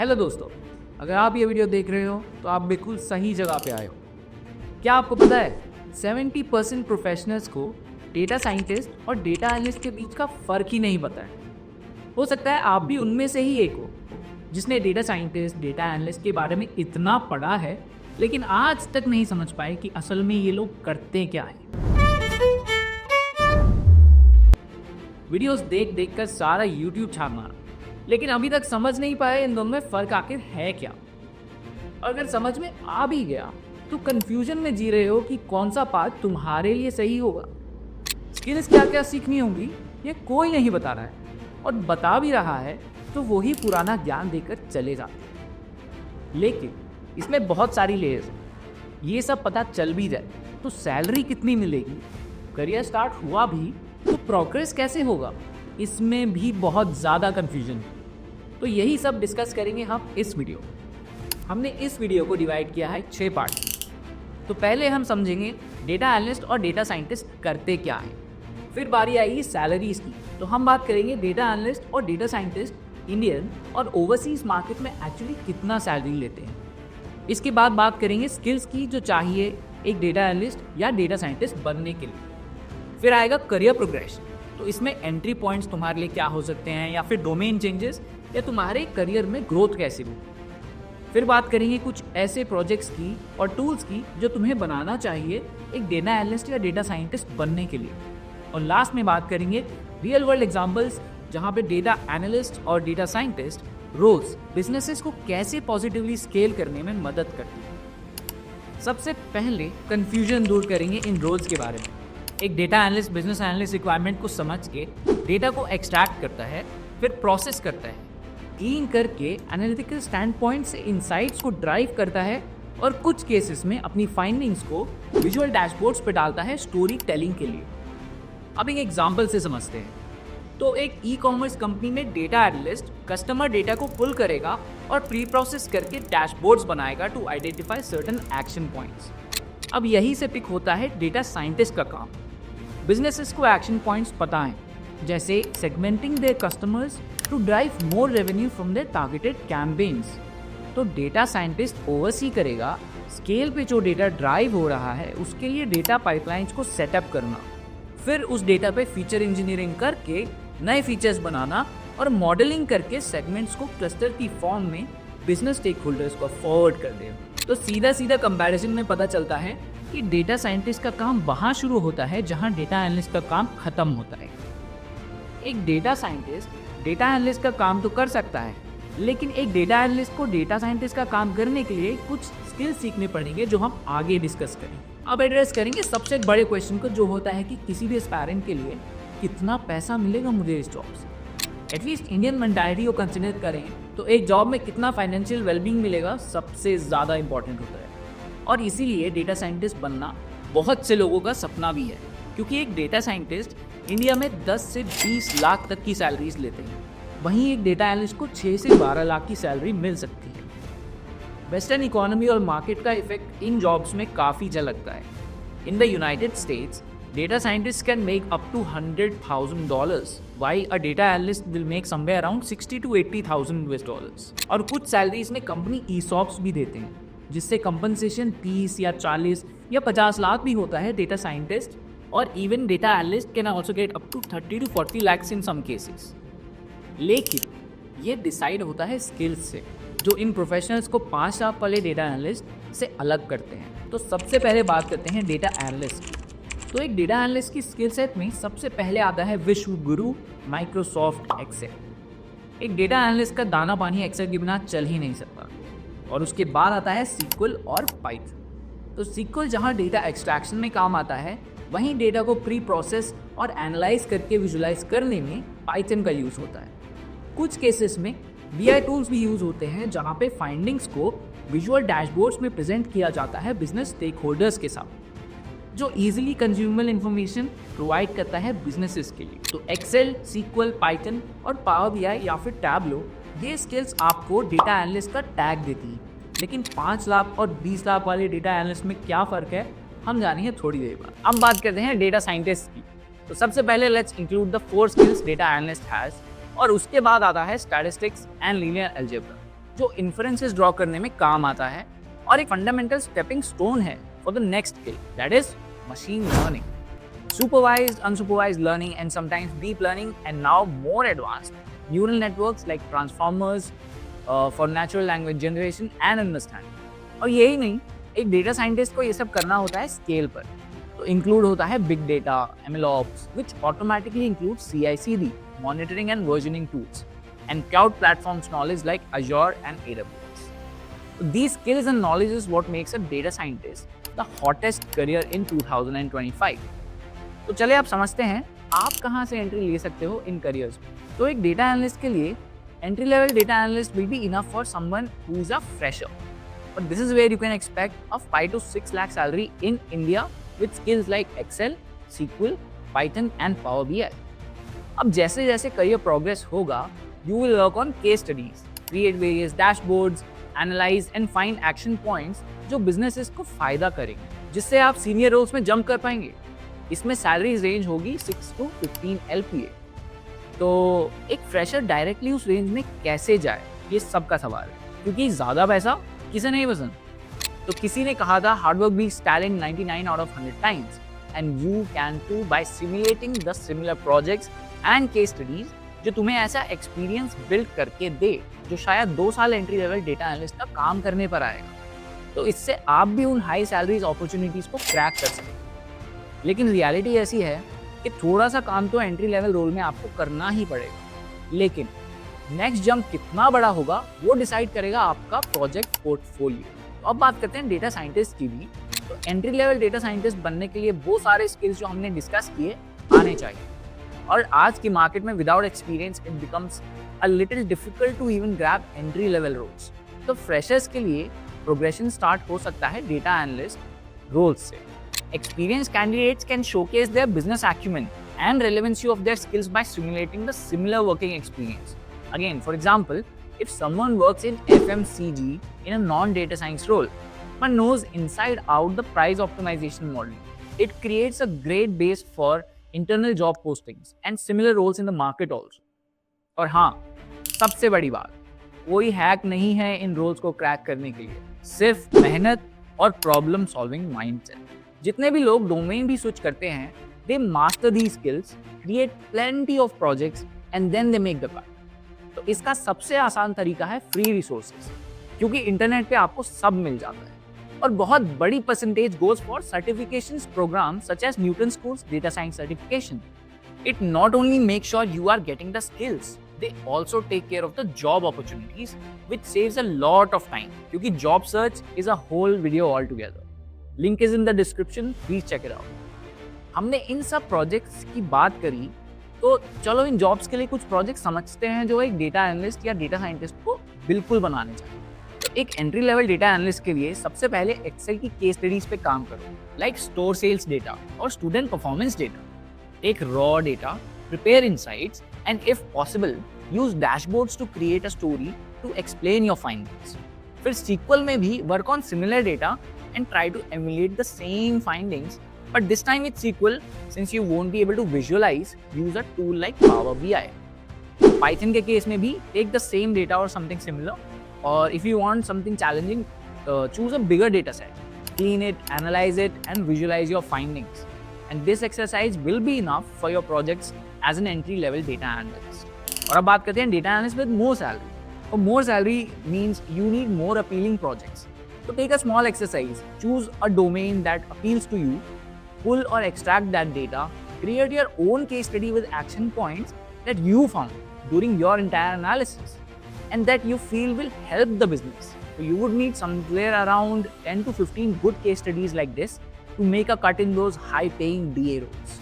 Hello दोस्तों, अगर आप ये वीडियो देख रहे हो तो आप बिल्कुल सही जगह पे आए हो। क्या आपको पता है 70% प्रोफेशनल्स को डेटा साइंटिस्ट और डेटा एनालिस्ट के बीच का फ़र्क ही नहीं पता है। हो सकता है आप भी उनमें से ही एक हो जिसने डेटा साइंटिस्ट, डेटा एनालिस्ट के बारे में इतना पढ़ा है लेकिन आज तक नहीं समझ पाए कि असल में ये लोग करते क्या हैं। वीडियोस देख देख कर सारा यूट्यूब छाप मारा लेकिन अभी तक समझ नहीं पाए इन दोनों में फ़र्क आखिर है क्या। और अगर समझ में आ भी गया तो कंफ्यूजन में जी रहे हो कि कौन सा पाथ तुम्हारे लिए सही होगा। स्किल्स क्या क्या सीखनी होगी ये कोई नहीं बता रहा है, और बता भी रहा है तो वही पुराना ज्ञान देकर चले जाते हैं। लेकिन इसमें बहुत सारी लेयर्स हैं। ये सब पता चल भी जाए तो सैलरी कितनी मिलेगी, करियर स्टार्ट हुआ भी तो प्रोग्रेस कैसे होगा, इसमें भी बहुत ज़्यादा कन्फ्यूजन है। तो यही सब डिस्कस करेंगे हम इस वीडियो में। हमने इस वीडियो को डिवाइड किया है 6 पार्ट में। तो पहले हम समझेंगे डेटा एनालिस्ट और डेटा साइंटिस्ट करते क्या हैं। फिर बारी आएगी सैलरीज की, तो हम बात करेंगे डेटा एनालिस्ट और डेटा साइंटिस्ट इंडियन और ओवरसीज मार्केट में एक्चुअली कितना सैलरी लेते हैं। इसके बाद बात करेंगे स्किल्स की जो चाहिए एक डेटा एनालिस्ट या डेटा साइंटिस्ट बनने के लिए। फिर आएगा करियर प्रोग्रेशन, तो इसमें एंट्री पॉइंट्स तुम्हारे लिए क्या हो सकते हैं, या फिर डोमेन चेंजेस, या तुम्हारे करियर में ग्रोथ कैसे हो। फिर बात करेंगे कुछ ऐसे प्रोजेक्ट्स की और टूल्स की जो तुम्हें बनाना चाहिए एक डेटा एनालिस्ट या डेटा साइंटिस्ट बनने के लिए। और लास्ट में बात करेंगे रियल वर्ल्ड एग्जांपल्स जहाँ पे डेटा एनालिस्ट और डेटा साइंटिस्ट रोल्स बिजनेसेस को कैसे पॉजिटिवली स्केल करने में मदद करती है। सबसे पहले कंफ्यूजन दूर करेंगे इन रोल्स के बारे में। एक data analyst business analyst requirement को समझ के डेटा को एक्सट्रैक्ट करता है, फिर प्रोसेस करता है, क्लीन करके एनालिटिकल स्टैंड पॉइंट से इनसाइट्स को ड्राइव करता है, और कुछ केसेस में अपनी फाइंडिंग्स को विजुअल डैशबोर्ड्स पे डालता है स्टोरी टेलिंग के लिए। अब एक एग्जांपल से समझते हैं। तो एक ई कॉमर्स कंपनी में डेटा एनालिस्ट कस्टमर डेटा को पुल करेगा और प्री प्रोसेस करके डैशबोर्ड्स बनाएगा to identify certain action points. अब यही से पिक होता है डेटा साइंटिस्ट का काम। बिजनेसेस को एक्शन पॉइंट्स पता है, जैसे segmenting their customers to drive more revenue from their targeted campaigns. तो डेटा साइंटिस्ट ओवरसी करेगा स्केल पे जो डेटा ड्राइव हो रहा है उसके लिए डेटा पाइपलाइंस को सेटअप करना, फिर उस डेटा पे फीचर इंजीनियरिंग करके नए फीचर्स बनाना और मॉडलिंग करके सेगमेंट्स को क्लस्टर की फॉर्म में बिजनेस स्टेक होल्डर्स को फॉरवर्ड कर देना। तो सीधा सीधा कंपैरिजन में पता चलता है कि डेटा साइंटिस्ट का काम वहाँ शुरू होता है जहाँ डेटा एनालिस्ट का काम खत्म होता है। एक डेटा साइंटिस्ट डेटा एनालिस्ट का काम तो कर सकता है, लेकिन एक डेटा एनालिस्ट को डेटा साइंटिस्ट का काम करने के लिए कुछ स्किल्स सीखने पड़ेंगे जो हम आगे डिस्कस करेंगे। अब एड्रेस करेंगे सबसे बड़े क्वेश्चन को, जो होता है कि किसी भी एस्पायरेंट के लिए कितना पैसा मिलेगा मुझे इस जॉब से। एटलीस्ट इंडियन मेंटालिटी को कंसिडर करें तो एक जॉब में कितना फाइनेंशियल वेलबींग मिलेगा सबसे ज़्यादा इंपॉर्टेंट होता है। और इसीलिए डेटा साइंटिस्ट बनना बहुत से लोगों का सपना भी है, क्योंकि एक डेटा साइंटिस्ट इंडिया में 10 से 20 लाख तक की सैलरीज लेते हैं, वहीं एक डेटा एनालिस्ट को 6 से 12 लाख की सैलरी मिल सकती है। वेस्टर्न इकोनॉमी और मार्केट का इफेक्ट इन जॉब्स में काफ़ी झलकता है। In the United states data scientists can make up to $100,000 while a data analyst will make somewhere around $60,000 to $80,000 और कुछ सैलरीज में कंपनी ESOPs भी देते हैं, जिससे कंपनसेशन 30 या 40 या 50 लाख भी होता है डेटा साइंटिस्ट, और even data analyst can also get up to 30 to 40 lakhs in some cases. लेकिन ये डिसाइड होता है स्किल्स से, जो इन प्रोफेशनल्स को 5 लाख वाले डेटा एनालिस्ट से अलग करते हैं। तो सबसे पहले बात करते हैं डेटा एनालिस्ट की। तो एक डेटा एनालिस्ट की स्किल सेट में सबसे पहले आता है विश्व गुरु माइक्रोसॉफ्ट एक्सेल। एक डेटा एनालिस्ट का दाना पानी एक्सेल के बिना चल ही नहीं सकता। और उसके बाद आता है सीक्वल और पाइथन। तो सीक्वल जहां डेटा एक्सट्रैक्शन में काम आता है, वहीं डेटा को प्री प्रोसेस और एनालाइज करके विजुलाइज करने में पाइथन का यूज़ होता है। कुछ केसेस में BI टूल्स भी यूज़ होते हैं, जहाँ पे फाइंडिंग्स को विजुअल डैशबोर्ड्स में प्रेजेंट किया जाता है बिजनेस स्टेक होल्डर्स के साथ, जो इजीली कंज्यूमेबल इंफॉर्मेशन प्रोवाइड करता है बिजनेसेस के लिए। तो एक्सेल, सीक्वल, पाइथन और पावर BI या फिर टैबलो, ये स्किल्स आपको डेटा एनालिस्ट का टैग देती है। लेकिन 5 लाख और 20 लाख वाले डेटा एनालिस्ट में क्या फ़र्क है, हम जानेंगे थोड़ी देर बाद। अब बात करते हैं डेटा साइंटिस्ट की। तो सबसे पहले let's include the 4 skills data analyst has, और उसके बाद आता है स्टैटिस्टिक्स एंड लीनियर अलजेब्रा। जो इन्फ्रेंसेस ड्रॉ करने में काम आता है और एक फंडामेंटल स्टेपिंग स्टोन है for the next skill, that is machine learning. Supervised, unsupervised learning, and sometimes deep learning, and now more advanced neural networks like transformers for natural language generation and understanding. और यही नहीं, एक data scientist को ये सब करना होता है स्केल पर. तो इंक्लूड होता है big data, MLOps, which automatically includes CI/CD, monitoring and versioning tools, and cloud platforms knowledge like Azure and AWS. So these skills and knowledge is what makes a data scientist the hottest career in 2025. तो चले आप समझते हैं आप कहाँ से entry ले सकते हो इन करियर्स में. तो एक डेटा एनालिस्ट के लिए entry level data analyst will be enough for someone who is a fresher, but this is where you can expect a 5 to 6 lakh salary in India with skills like Excel, SQL, Python and Power BI. अब जैसे जैसे career progress होगा, you will work on case studies, create various dashboards, analyse and find action points जो businesses को फायदा करेंगे, जिससे आप सीनियर रोल्स में जंप कर पाएंगे. इसमें सैलरी रेंज होगी 6 to 15 LPA. तो एक फ्रेशर डायरेक्टली उस रेंज में कैसे जाए, ये सबका सवाल है, क्योंकि ज़्यादा पैसा किसे नहीं पसंद. तो किसी ने कहा था hard work beats talent 99 out of 100 times, and you can too by simulating the similar projects and case studies जो तुम्हें ऐसा एक्सपीरियंस बिल्ड करके दे जो शायद 2 साल एंट्री लेवल डेटा एनालिस्ट का काम करने पर आएगा. तो इससे आप भी उन हाई सैलरीज अपॉर्चुनिटीज़ को क्रैक कर सकते. लेकिन रियलिटी ऐसी है कि थोड़ा सा काम तो एंट्री लेवल रोल में आपको करना ही पड़ेगा, लेकिन नेक्स्ट जंप कितना बड़ा होगा वो डिसाइड करेगा आपका प्रोजेक्ट पोर्टफोलियो. तो अब बात करते हैं डेटा साइंटिस्ट की भी. तो एंट्री लेवल डेटा साइंटिस्ट बनने के लिए वो सारे स्किल्स जो हमने डिस्कस किए आने चाहिए. और आज की मार्केट में without experience it becomes a little difficult to even grab entry level roles. तो फ्रेशर्स के लिए प्रोग्रेशन स्टार्ट हो सकता है डेटा एनालिस्ट रोल्स से. Experienced candidates can showcase their business acumen and relevancy of their skills by simulating the similar working experience. Again, for example, if someone works in FMCG in a non-data science role, but knows inside out the price optimization model, it creates a great base for internal job postings and similar roles in the market also. और हाँ, सबसे बड़ी बात, कोई hack नहीं है इन roles को crack करने के लिए, सिर्फ मेहनत और प्रॉब्लम सॉल्विंग माइंडसेट. जितने भी लोग डोमेन भी स्विच करते हैं, they master the skills, create plenty of projects and then they make the cut. तो इसका सबसे आसान तरीका है फ्री रिसोर्सेज, क्योंकि इंटरनेट पे आपको सब मिल जाता है. और बहुत बड़ी percentage goes for certifications programme such as Newton Schools data science certification. It not only make sure you are getting the skills, they also take care of the job opportunities, which saves a lot of time, क्योंकि job search is a whole video altogether. Link is in the description, please check it out. हमने इन सब projects की बात करी, तो चलो इन jobs के लिए कुछ प्रोजेक्ट समझते हैं जो एक डेटा एनालिस्ट या डेटा साइंटिस्ट को बिल्कुल बनाने चाहिए. तो एक एंट्री लेवल डेटा एनालिस्ट के लिए सबसे पहले एक्सेल की केस स्टडीज पे काम करो, लाइक स्टोर सेल्स डेटा और student performance data. Take raw data, prepare insights, and if possible, use dashboards to create a story to explain your findings. फिर SQL में भी work on similar data and try to emulate the same findings, but this time with SQL, since you won't be able to visualize, use a tool like Power BI. Python के case में भी take the same data or something similar, or if you want something challenging, choose a bigger data set, clean it, analyze it, and visualize your findings. And this exercise will be enough for your projects as an entry level data analyst. और अब बात करते हैं data analyst with more salary. और more salary means you need more appealing projects. तो take a small exercise, choose a domain that appeals to you, pull or extract that data, create your own case study with action points that you found during your entire analysis and that you feel will help the business. So you would need somewhere around 10 to 15 good case studies like this to make a cut in those high paying DA roles.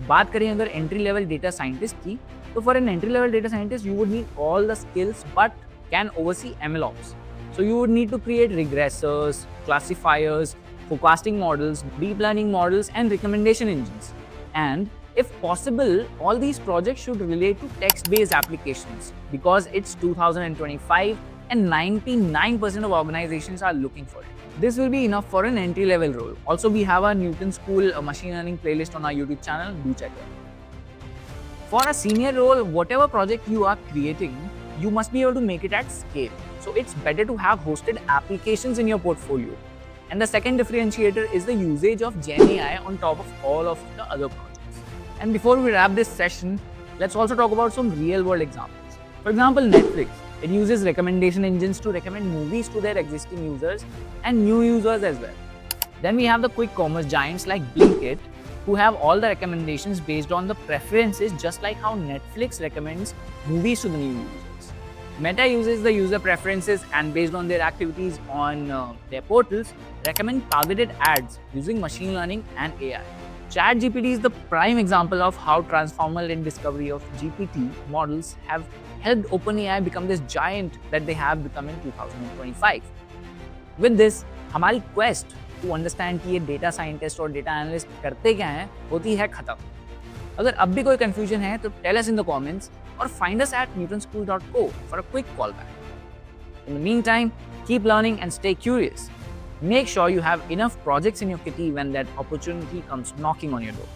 बात करें अगर entry level data scientist की, तो for an entry level data scientist you would need all the skills but can oversee MLOps. So you would need to create regressors, classifiers, forecasting models, deep learning models, and recommendation engines. And if possible, all these projects should relate to text-based applications because it's 2025 and 99% of organizations are looking for it. This will be enough for an entry-level role. Also, we have a Newton School machine learning playlist on our YouTube channel. Do check it out. For a senior role, whatever project you are creating, you must be able to make it at scale. So it's better to have hosted applications in your portfolio. And the second differentiator is the usage of GenAI on top of all of the other projects. And before we wrap this session, let's also talk about some real world examples. For example, Netflix. It uses recommendation engines to recommend movies to their existing users and new users as well. Then we have the quick commerce giants like Blinkit, who have all the recommendations based on the preferences, just like how Netflix recommends movies to the new users. Meta uses the user preferences and based on their activities on their portals, recommend targeted ads using machine learning and AI. ChatGPT is the prime example of how transformer and discovery of GPT models have helped OpenAI become this giant that they have become in 2025. With this, हमारी quest to understand कि ये data scientist और data analyst करते क्या हैं होती है खत्म. अगर अब भी कोई confusion है तो tell us in the comments or find us at newtonschool.co for a quick callback. In the meantime, keep learning and stay curious. Make sure you have enough projects in your kitty when that opportunity comes knocking on your door.